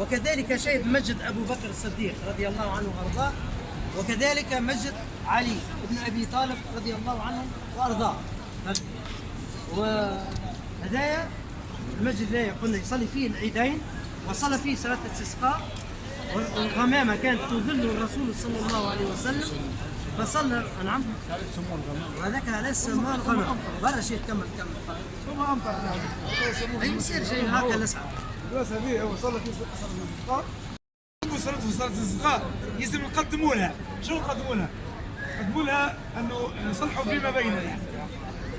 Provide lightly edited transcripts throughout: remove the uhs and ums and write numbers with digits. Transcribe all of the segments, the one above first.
وكذلك شهد مسجد أبو بكر الصديق رضي الله عنه وأرضاه، وكذلك مسجد علي بن أبي طالب رضي الله عنه وأرضاه. وهدايا المسجد لا قلنا يصلي فيه العيدين، وصلى فيه صلاة الاستسقاء، والغمامة كانت تظل الرسول صلى الله عليه وسلم فصلى. نعم وذكر عليه السماء الغمام. برا شيء كمل ثم أمطر. أي يصير شيء هكذا نسعى. بس هذه هو صلى في صلاة الاستسقاء. صلاة الاستسقاء لازم نقدموا لها. شو نقدموا لها؟ نقدموا لها انه نصلحوا فيما بيننا،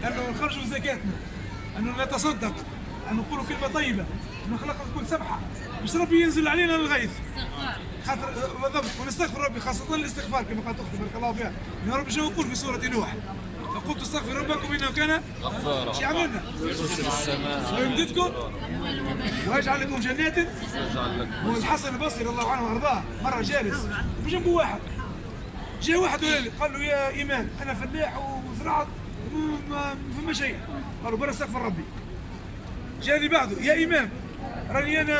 انه نخرجوا زكاتنا، انه نتصدق، انه نقولوا كلمة طيبة، انه خلقنا تكون سمحة، باش ربي ينزل علينا الغيث. خاطر بالضبط، ونستغفر ربي خاصة الاستغفار كما قالت اختي بارك الله فيها. ان ربي شو يقول في سورة نوح؟ فقلت استغفر ربكم انه كان غفارا. شو عملنا؟ يرسل السماء ويمددكم ويجعل لكم جنات. هو الحسن البصري رضي الله عنه وارضاه مره جالس بجنبه واحد، جاء واحد قال له يا امام انا فلاح وزرعت ما فما شيء. قالوا برا استغفر ربي. جاء اللي بعده يا امام راني انا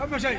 فما شيء.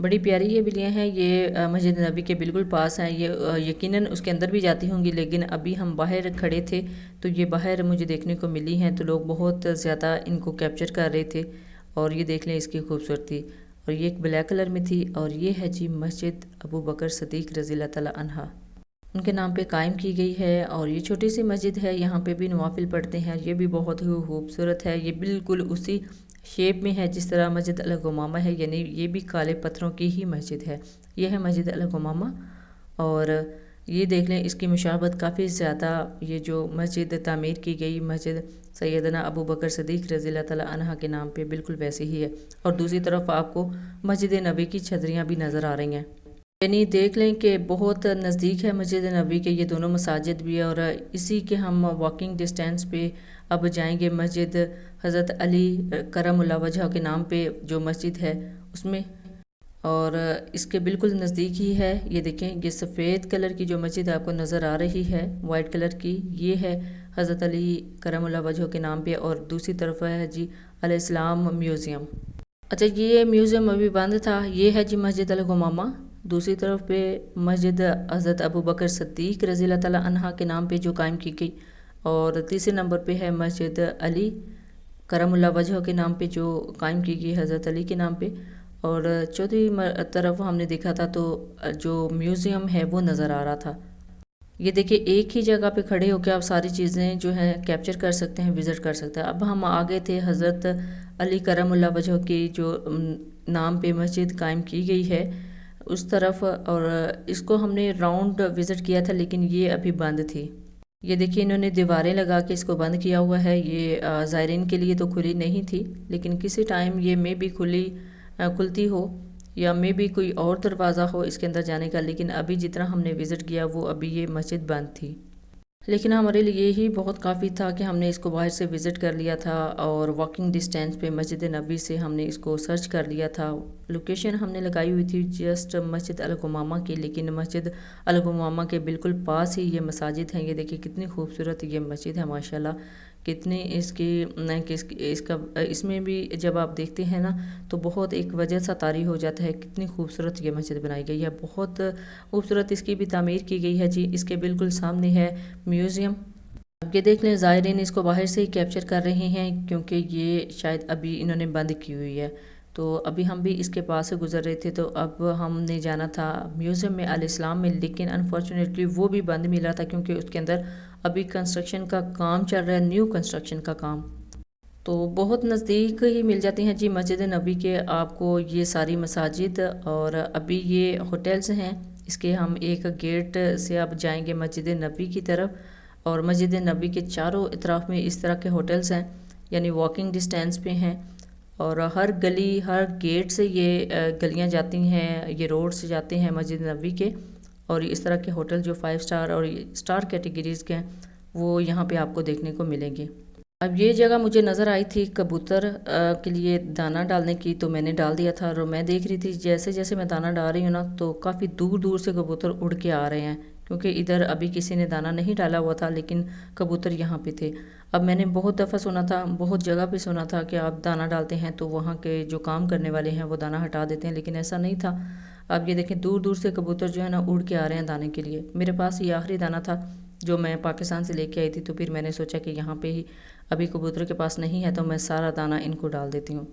بڑی پیاری یہ بلیاں ہیں، یہ مسجد نبی کے بالکل پاس ہیں، یہ یقیناً اس کے اندر بھی جاتی ہوں گی، لیکن ابھی ہم باہر کھڑے تھے تو یہ باہر مجھے دیکھنے کو ملی ہیں، تو لوگ بہت زیادہ ان کو کیپچر کر رہے تھے، اور یہ دیکھ لیں اس کی خوبصورتی، اور یہ ایک بلیک کلر میں تھی، اور یہ ہے جی مسجد ابو بکر صدیق رضی اللہ تعالیٰ عنہ، ان کے نام پہ قائم کی گئی ہے، اور یہ چھوٹی سی مسجد ہے، یہاں پہ بھی نوافل پڑھتے ہیں، یہ بھی بہت ہی خوبصورت ہے، یہ بالکل اسی شیپ میں ہے جس طرح مسجد الغمامہ ہے، یعنی یہ بھی کالے پتھروں کی ہی مسجد ہے، یہ ہے مسجد الغمامہ، اور یہ دیکھ لیں اس کی مشابہت کافی زیادہ یہ جو مسجد تعمیر کی گئی مسجد سیدنا ابو بکر صدیق رضی اللہ تعالیٰ عنہ کے نام پہ بالکل ویسی ہی ہے، اور دوسری طرف آپ کو مسجد نبی کی چھتریاں بھی نظر آ رہی ہیں، یعنی دیکھ لیں کہ بہت نزدیک ہے مسجد نبی کے یہ دونوں مساجد بھی، اور اسی کے ہم واکنگ ڈسٹینس پہ اب جائیں گے مسجد حضرت علی کرم اللہ وجہ کے نام پہ جو مسجد ہے اس میں، اور اس کے بالکل نزدیک ہی ہے، یہ دیکھیں یہ سفید کلر کی جو مسجد آپ کو نظر آ رہی ہے وائٹ کلر کی، یہ ہے حضرت علی کرم اللہ وجہ کے نام پہ، اور دوسری طرف ہے جی علیہ السلام میوزیم۔ اچھا یہ میوزیم ابھی بند تھا، یہ ہے جی مسجد الغمامہ، دوسری طرف پہ مسجد حضرت ابو بکر صدیق رضی اللہ تعالیٰ عنہ کے نام پہ جو قائم کی گئی، اور تیسرے نمبر پہ ہے مسجد علی کرم اللہ وجہ کے نام پہ جو قائم کی گئی حضرت علی کے نام پہ، اور چوتھی طرف ہم نے دیکھا تھا تو جو میوزیم ہے وہ نظر آ رہا تھا۔ یہ دیکھیں ایک ہی جگہ پہ کھڑے ہو کے آپ ساری چیزیں جو ہیں کیپچر کر سکتے ہیں، وزٹ کر سکتے ہیں۔ اب ہم آگے تھے حضرت علی کرم اللہ وجہ کی جو نام پہ مسجد قائم کی گئی ہے اس طرف، اور اس کو ہم نے راؤنڈ وزٹ کیا تھا لیکن یہ ابھی بند تھی۔ یہ دیکھیے انہوں نے دیواریں لگا کے اس کو بند کیا ہوا ہے، یہ زائرین کے لیے تو کھلی نہیں تھی، لیکن کسی ٹائم یہ میں بھی کھلتی ہو یا میں بھی کوئی اور دروازہ ہو اس کے اندر جانے کا، لیکن ابھی جتنا ہم نے وزٹ کیا وہ ابھی یہ مسجد بند تھی، لیکن ہمارے لیے یہی بہت کافی تھا کہ ہم نے اس کو باہر سے وزٹ کر لیا تھا، اور واکنگ ڈسٹینس پہ مسجد نبوی سے ہم نے اس کو سرچ کر لیا تھا۔ لوکیشن ہم نے لگائی ہوئی تھی جسٹ مسجد الغمامہ کی، لیکن مسجد الغمامہ کے بالکل پاس ہی یہ مساجد ہیں۔ یہ دیکھیں کتنی خوبصورت یہ مسجد ہے ماشاءاللہ، کتنی اس میں بھی جب آپ دیکھتے ہیں نا تو بہت ایک وجہ سا طاری ہو جاتا ہے، کتنی خوبصورت یہ مسجد بنائی گئی ہے، بہت خوبصورت اس کی بھی تعمیر کی گئی ہے جی۔ اس کے بالکل سامنے ہے میوزیم، اب یہ دیکھ لیں زائرین اس کو باہر سے ہی کیپچر کر رہے ہیں کیونکہ یہ شاید ابھی انہوں نے بند کی ہوئی ہے، تو ابھی ہم بھی اس کے پاس سے گزر رہے تھے، تو اب ہم نے جانا تھا میوزیم میں علیہ السلام میں، لیکن انفارچونیٹلی وہ بھی بند ملا تھا کیونکہ اس کے اندر ابھی کنسٹرکشن کا کام چل رہا ہے، نیو کنسٹرکشن کا کام، تو بہت نزدیک ہی مل جاتی ہیں جی مسجد نبوی کے آپ کو یہ ساری مساجد، اور ابھی یہ ہوٹلز ہیں، اس کے ہم ایک گیٹ سے اب جائیں گے مسجد نبوی کی طرف، اور مسجد نبوی کے چاروں اطراف میں اس طرح کے ہوٹلز ہیں، یعنی واکنگ ڈسٹینس پہ ہیں، اور ہر گلی ہر گیٹ سے یہ گلیاں جاتی ہیں، یہ روڈ سے جاتے ہیں مسجد نبوی کے، اور اس طرح کے ہوٹل جو 5 سٹار اور سٹار کیٹیگریز کے ہیں وہ یہاں پہ آپ کو دیکھنے کو ملیں گے۔ اب یہ جگہ مجھے نظر آئی تھی کبوتر کے لیے دانہ ڈالنے کی، تو میں نے ڈال دیا تھا، اور میں دیکھ رہی تھی جیسے جیسے میں دانہ ڈال رہی ہوں نا تو کافی دور دور سے کبوتر اڑ کے آ رہے ہیں، کیونکہ ادھر ابھی کسی نے دانہ نہیں ڈالا ہوا تھا لیکن کبوتر یہاں پہ تھے۔ اب میں نے بہت دفعہ سنا تھا، بہت جگہ پہ سنا تھا کہ آپ دانہ ڈالتے ہیں تو وہاں کے جو کام کرنے والے ہیں وہ دانہ ہٹا دیتے ہیں، لیکن ایسا نہیں تھا۔ اب یہ دیکھیں دور دور سے کبوتر جو ہے نا اڑ کے آ رہے ہیں دانے کے لیے۔ میرے پاس یہ آخری دانہ تھا جو میں پاکستان سے لے کے آئی تھی، تو پھر میں نے سوچا کہ یہاں پہ ہی ابھی کبوتر کے پاس نہیں ہے تو میں سارا دانہ ان کو ڈال دیتی ہوں۔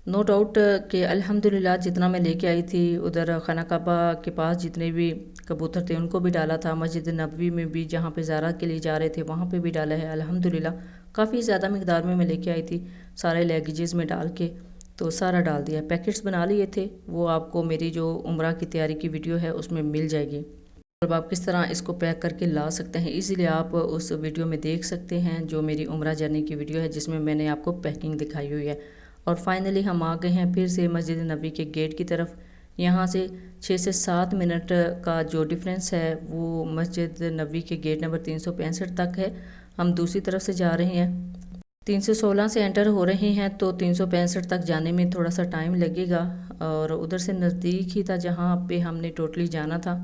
نو ڈاؤٹ کہ الحمدللہ جتنا میں لے کے آئی تھی ادھر خانہ کعبہ کے پاس جتنے بھی کبوتر تھے ان کو بھی ڈالا تھا، مسجد نبوی میں بھی جہاں پہ زیارت کے لیے جا رہے تھے وہاں پہ بھی ڈالا ہے الحمدللہ، کافی زیادہ مقدار میں لے کے آئی تھی، سارے لیگیجز میں ڈال کے تو سارا ڈال دیا۔ پیکٹس بنا لیے تھے، وہ آپ کو میری جو عمرہ کی تیاری کی ویڈیو ہے اس میں مل جائے گی، اب آپ کس طرح اس کو پیک کر کے لا سکتے ہیں، اسی لیے آپ اس ویڈیو میں دیکھ سکتے ہیں جو میری عمرہ جرنی کی ویڈیو ہے جس میں میں نے آپ کو پیکنگ دکھائی ہوئی ہے۔ اور فائنلی ہم آ گئے ہیں پھر سے مسجد نبوی کے گیٹ کی طرف، یہاں سے 6 سے 7 منٹ کا جو ڈیفرنس ہے وہ مسجد نبوی کے گیٹ نمبر 365 تک ہے، ہم دوسری طرف سے جا رہے ہیں، 316 سے انٹر ہو رہے ہیں تو 365 تک جانے میں تھوڑا سا ٹائم لگے گا، اور ادھر سے نزدیک ہی تھا جہاں پہ ہم نے ٹوٹلی جانا تھا۔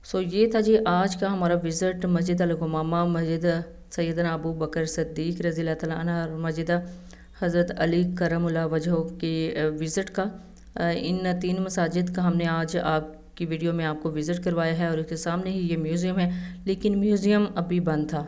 سو یہ تھا جی آج کا ہمارا وزٹ مسجد الغمامہ، مسجد سیدنا ابو بکر صدیق رضی اللہ تعالیٰ عنہ، اور مسجد حضرت علی کرم اللہ وجہ کے وزٹ کا۔ ان 3 مساجد کا ہم نے آج آپ کی ویڈیو میں آپ کو وزٹ کروایا ہے، اور اس کے سامنے ہی یہ میوزیم ہے، لیکن میوزیم ابھی بند تھا۔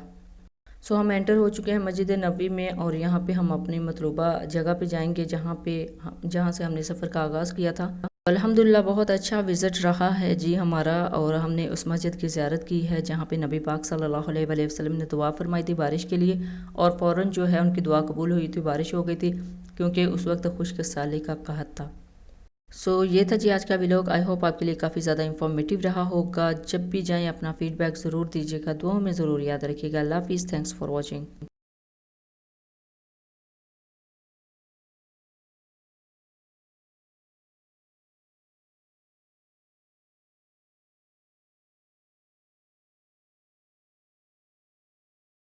سو ہم انٹر ہو چکے ہیں مسجد نبوی میں، اور یہاں پہ ہم اپنی مطلوبہ جگہ پہ جائیں گے جہاں سے ہم نے سفر کا آغاز کیا تھا۔ الحمدللہ بہت اچھا وزٹ رہا ہے جی ہمارا، اور ہم نے اس مسجد کی زیارت کی ہے جہاں پہ نبی پاک صلی اللہ علیہ وآلہ وسلم نے دعا فرمائی تھی بارش کے لیے، اور فوراً جو ہے ان کی دعا قبول ہوئی تھی، بارش ہو گئی تھی، کیونکہ اس وقت خشک سالی کا قحط تھا۔ سو یہ تھا جی آج کا ویلاگ، آئی ہوپ آپ کے لیے کافی زیادہ انفارمیٹیو رہا ہوگا۔ جب بھی جائیں اپنا فیڈ بیک ضرور دیجیے گا، دعاؤں میں ضرور یاد رکھیے گا۔ اللہ حافظ، تھینکس فار واچنگ۔